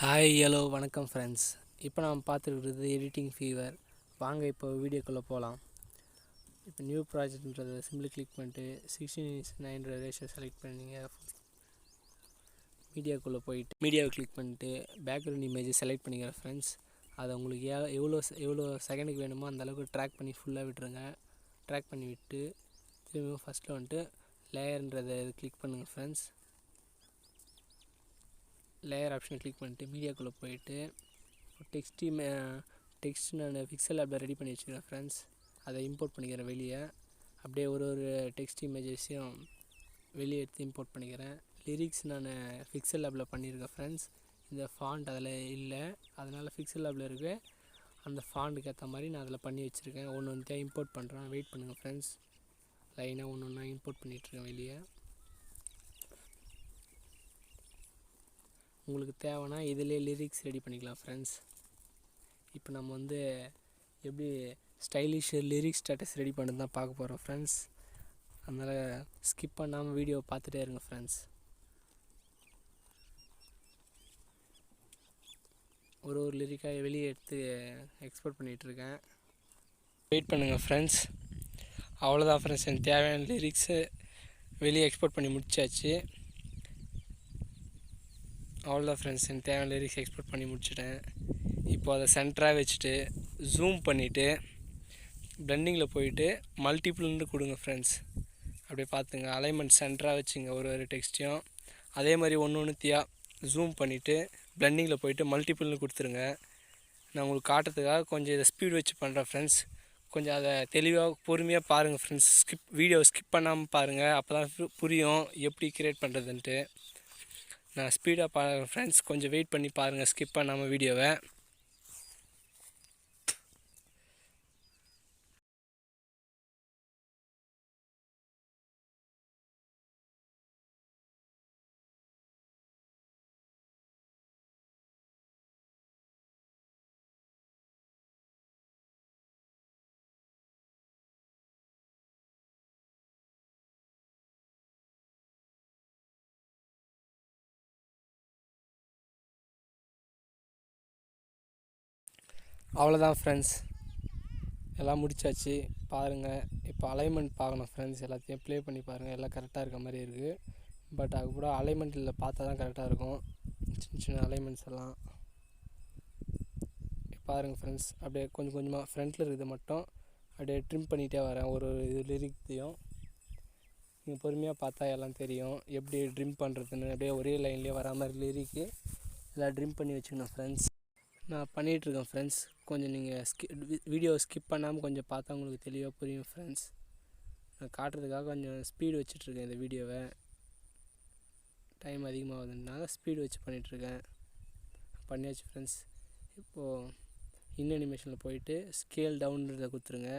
Hi hello வணக்கம் friends. இப்போ நாம் பார்த்துருக்கிறது எடிட்டிங் ஃபீவர். வாங்க இப்போ வீடியோக்குள்ளே போகலாம். இப்போ நியூ ப்ராஜெக்ட்ன்றதை சிம்பிள் கிளிக் பண்ணிட்டு 16:9 ரேஷியோ செலக்ட் பண்ணிங்க. மீடியாக்குள்ளே போயிட்டு மீடியாவை கிளிக் பண்ணிட்டு பேக்ரவுண்ட் இமேஜை செலக்ட் பண்ணிக்கிறேன் ஃப்ரெண்ட்ஸ். அதை உங்களுக்கு எவ்வளோ செகண்டுக்கு வேணுமோ அந்தளவுக்கு ட்ராக் பண்ணி ஃபுல்லாக விட்டுருங்க. ட்ராக் பண்ணி விட்டு திரும்பியும் ஃபஸ்ட்டில் வந்துட்டு லேயர்ன்றதை கிளிக் பண்ணுங்கள் ஃப்ரெண்ட்ஸ். லேயர் ஆப்ஷனை கிளிக் பண்ணிட்டு மீடியாக்குள்ளே போயிட்டு டெக்ஸ்ட் நான் பிக்சல் ஆப்பில் ரெடி பண்ணி வச்சுக்கிறேன் ஃப்ரெண்ட்ஸ். அதை இம்போர்ட் பண்ணிக்கிறேன் வெளியே. அப்படியே ஒரு டெக்ஸ்ட் இமேஜஸையும் வெளியே எடுத்து இம்போர்ட் பண்ணிக்கிறேன். லிரிக்ஸ் நான் பிக்சல் ஆப்பில் பண்ணியிருக்கேன் ஃப்ரெண்ட்ஸ். இந்த ஃபாண்ட் அதில் இல்லை, அதனால் பிக்சல் ஆப்பில் இருக்க அந்த ஃபாண்டுக்கு ஏற்ற மாதிரி நான் அதில் பண்ணி வச்சுருக்கேன். ஒன்று இம்போர்ட் பண்ணுறேன். வெயிட் பண்ணுங்கள் ஃப்ரெண்ட்ஸ். லைனாக ஒன்று இம்போர்ட் பண்ணிகிட்ருக்கேன் வெளியே. உங்களுக்கு தேவைன்னா இதிலே லிரிக்ஸ் ரெடி பண்ணிக்கலாம் ஃப்ரெண்ட்ஸ். இப்போ நம்ம எப்படி ஸ்டைலிஷ் லிரிக்ஸ் ஸ்டேட்டஸ் ரெடி பண்ணுறது தான் பார்க்க போகிறோம் ஃப்ரெண்ட்ஸ். அதனால் ஸ்கிப் பண்ணாமல் வீடியோவை பார்த்துட்டே இருங்க ஃப்ரெண்ட்ஸ். ஒரு லிரிக்காக வெளியே எடுத்து எக்ஸ்போர்ட் பண்ணிகிட்ருக்கேன். வெயிட் பண்ணுங்கள் ஃப்ரெண்ட்ஸ். அவ்வளோதான் ஃப்ரெண்ட்ஸ், எனக்கு தேவையான லிரிக்ஸு வெளியே எக்ஸ்போர்ட் பண்ணி முடிச்சாச்சு. அவ்வளோதான் ஃப்ரெண்ட்ஸ், எனக்கு தேவையான லிரிக்ஸ் எக்ஸ்போர்ட் பண்ணி முடிச்சிட்டேன். இப்போ அதை சென்டராக வச்சுட்டு ஜூம் பண்ணிவிட்டு பிளெண்டிங்கில் போயிட்டு மல்டிபிள்னு கொடுங்க ஃப்ரெண்ட்ஸ். அப்படியே பார்த்துங்க, அலைன்மெண்ட் சென்டராக வச்சுங்க ஒரு டெக்ஸ்ட்டையும். அதே மாதிரி ஒன்றுத்தியாக ஜூம் பண்ணிவிட்டு பிளெண்டிங்கில் போயிட்டு மல்டிபிள்னு கொடுத்துருங்க. நான் உங்களுக்கு காட்டுறதுக்காக கொஞ்சம் இதை ஸ்பீட் வச்சு பண்ணுறேன் ஃப்ரெண்ட்ஸ். கொஞ்சம் அதை தெளிவாக பொறுமையாக பாருங்கள் ஃப்ரெண்ட்ஸ். வீடியோவை ஸ்கிப் பண்ணாமல் பாருங்கள், அப்போ தான் புரியும் எப்படி க்ரியேட் பண்ணுறதுன்ட்டு. நான் ஸ்பீடாக பாருங்கள் ஃப்ரெண்ட்ஸ், கொஞ்சம் வெயிட் பண்ணி பாருங்கள் ஸ்கிப் பண்ணாமல் வீடியோவை. அவ்வளோதான் ஃப்ரெண்ட்ஸ், எல்லாம் முடிச்சாச்சு. பாருங்கள், இப்போ அலைன்மெண்ட் பார்க்கணும் ஃப்ரெண்ட்ஸ். எல்லாத்தையும் ப்ளே பண்ணி பாருங்கள், எல்லாம் கரெக்டாக இருக்க மாதிரி இருக்குது. பட் அது கூட அலைன்மெண்ட்டில் பார்த்தா தான் கரெக்டாக இருக்கும், சின்ன சின்ன அலைன்மெண்ட்ஸ் எல்லாம். பாருங்கள் ஃப்ரெண்ட்ஸ், அப்படியே கொஞ்சம் கொஞ்சமாக ஃப்ரண்ட்டில் இருக்கிறது மட்டும் அப்படியே ட்ரிம் பண்ணிகிட்டே வரேன். ஒரு லிரிக்ஸையும் நீங்கள் பொறுமையாக பார்த்தா எல்லாம் தெரியும் எப்படி ட்ரிம் பண்ணுறதுன்னு. அப்படியே ஒரே லைன்லேயே வரா மாதிரி லிரிக்கு எல்லாம் ட்ரிம் பண்ணி வச்சுக்கணும் ஃப்ரெண்ட்ஸ். நான் பண்ணிகிட்ருக்கேன் ஃப்ரெண்ட்ஸ். கொஞ்சம் நீங்கள் வீடியோவை ஸ்கிப் பண்ணாமல் கொஞ்சம் பார்த்தா உங்களுக்கு தெளிவாக புரியும் ஃப்ரெண்ட்ஸ். நான் காட்டுறதுக்காக கொஞ்சம் ஸ்பீடு வச்சிட்ருக்கேன் இந்த வீடியோவை. டைம் அதிகமாகுதுனால ஸ்பீடு வச்சு பண்ணிகிட்ருக்கேன். பண்ணியாச்சு ஃப்ரெண்ட்ஸ். இப்போது அனிமேஷனில் போயிட்டு ஸ்கேல் டவுன்றதை கொடுத்துருங்க.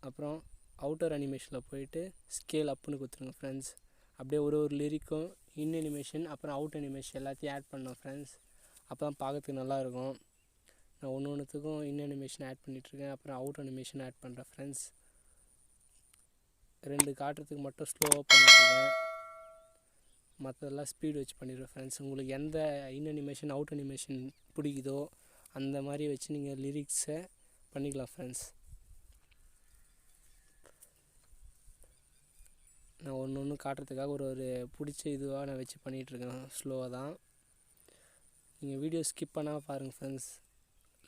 அப்புறம் அவுட்டர் அனிமேஷனில் போயிட்டு ஸ்கேல் அப்புன்னு கொடுத்துருங்க ஃப்ரெண்ட்ஸ். அப்படியே ஒரு லிரிக்கும் அனிமேஷன் அப்புறம் அவுட் அனிமேஷன் எல்லாத்தையும் ஆட் பண்ணோம் ஃப்ரெண்ட்ஸ். அப்போ தான் பார்க்கறதுக்கு நல்லாயிருக்கும். நான் ஒன்றுத்துக்கும் அனிமேஷன் ஆட் பண்ணிகிட்ருக்கேன், அப்புறம் அவுட் அனிமேஷன் ஆட் பண்ணுறேன் ஃப்ரெண்ட்ஸ். 2 காட்டுறதுக்கு மட்டும் ஸ்லோவாக பண்ணிட்டுருக்கேன், மற்றதெல்லாம் ஸ்பீடு வச்சு பண்ணிடுவேன் ஃப்ரெண்ட்ஸ். உங்களுக்கு எந்த அனிமேஷன் அவுட் அனிமேஷன் பிடிக்குதோ அந்த மாதிரி வச்சு நீங்கள் லிரிக்ஸை பண்ணிக்கலாம் ஃப்ரெண்ட்ஸ். நான் ஒன்று காட்டுறதுக்காக ஒரு பிடிச்ச இதுவாக நான் வச்சு பண்ணிகிட்ருக்கேன், ஸ்லோவாக தான். நீங்கள் வீடியோ ஸ்கிப் பண்ணால் பாருங்கள் ஃப்ரெண்ட்ஸ்.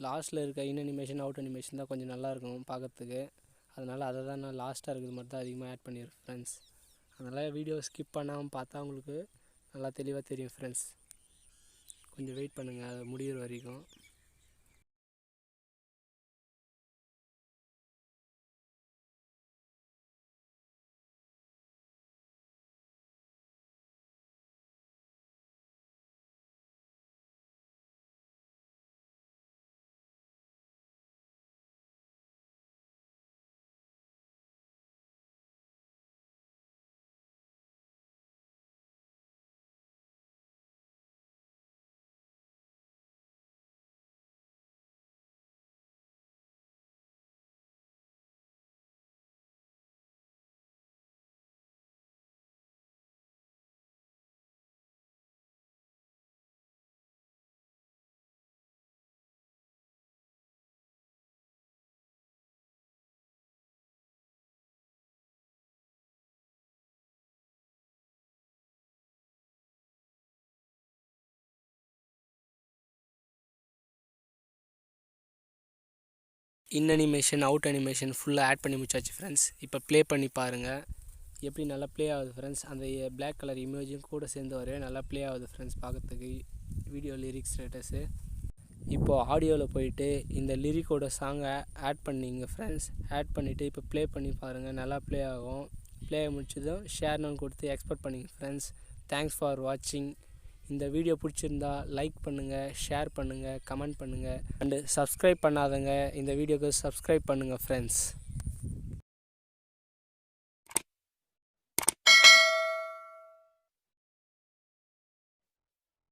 லாஸ்ட்டில் இருக்க அனிமேஷன் அவுட் அனிமேஷன் தான் கொஞ்சம் நல்லாயிருக்கும் பார்க்கறதுக்கு. அதனால் அதை தான் நான் லாஸ்ட்டாக இருக்கிறது மட்டும் தான் அதிகமாக ஆட் பண்ணிடுறேன் ஃப்ரெண்ட்ஸ். அதனால் வீடியோ ஸ்கிப் பண்ணாமல் பார்த்தா உங்களுக்கு நல்லா தெளிவாக தெரியும் ஃப்ரெண்ட்ஸ். கொஞ்சம் வெயிட் பண்ணுங்கள் அது முடிகிற வரைக்கும். இன் அனிமேஷன் அவுட் அனிமேஷன் ஃபுல்லாக ஆட் பண்ணி முடிச்சாச்சு ஃப்ரெண்ட்ஸ். இப்போ ப்ளே பண்ணி பாருங்கள் எப்படி நல்லா ப்ளே ஆகுது ஃப்ரெண்ட்ஸ். அந்த பிளாக் கலர் இமேஜும் கூட சேர்ந்து வரவே நல்லா ப்ளே ஆகுது ஃப்ரெண்ட்ஸ் பார்க்கறதுக்கு வீடியோ லிரிக்ஸ் ஸ்டேட்டஸு. இப்போது ஆடியோவில் போயிட்டு இந்த லிரிக்கோட சாங்கை ஆட் பண்ணிங்க ஃப்ரெண்ட்ஸ். ஆட் பண்ணிவிட்டு இப்போ ப்ளே பண்ணி பாருங்கள், நல்லா ப்ளே ஆகும். ப்ளே முடிச்சதும் ஷேர்னு கொடுத்து எக்ஸ்போர்ட் பண்ணிங்க ஃப்ரெண்ட்ஸ். தேங்க்ஸ் ஃபார் வாட்சிங். இந்த வீடியோ பிடிச்சிருந்தா லைக் பண்ணுங்கள், ஷேர் பண்ணுங்கள், கமெண்ட் பண்ணுங்கள் அண்டு சப்ஸ்கிரைப் பண்ணாதவங்க இந்த வீடியோக்கு சப்ஸ்கிரைப் பண்ணுங்கள் ஃப்ரெண்ட்ஸ்.